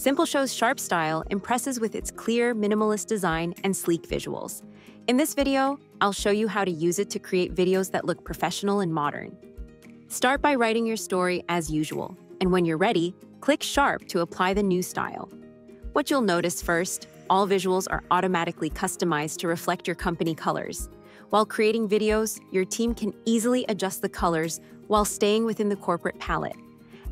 Simpleshow's sharp style impresses with its clear, minimalist design and sleek visuals. In this video, I'll show you how to use it to create videos that look professional and modern. Start by writing your story as usual, and when you're ready, click Sharp to apply the new style. What you'll notice first, all visuals are automatically customized to reflect your company colors. While creating videos, your team can easily adjust the colors while staying within the corporate palette.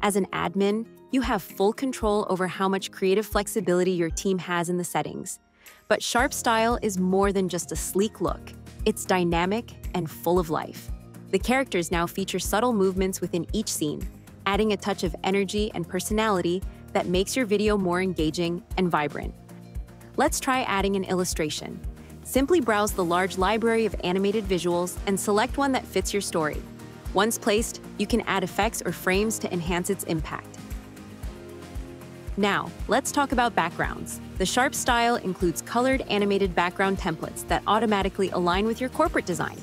As an admin, you have full control over how much creative flexibility your team has in the settings. But Sharp Style is more than just a sleek look. It's dynamic and full of life. The characters now feature subtle movements within each scene, adding a touch of energy and personality that makes your video more engaging and vibrant. Let's try adding an illustration. Simply browse the large library of animated visuals and select one that fits your story. Once placed, you can add effects or frames to enhance its impact. Now, let's talk about backgrounds. The Sharp Style includes colored animated background templates that automatically align with your corporate design.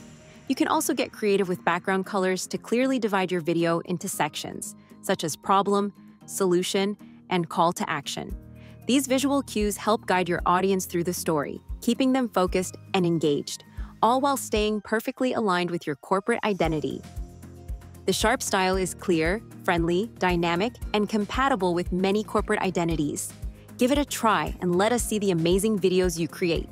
You can also get creative with background colors to clearly divide your video into sections, such as problem, solution, and call to action. These visual cues help guide your audience through the story, keeping them focused and engaged, all while staying perfectly aligned with your corporate identity. The Sharp Style is clear, friendly, dynamic, and compatible with many corporate identities. Give it a try and let us see the amazing videos you create.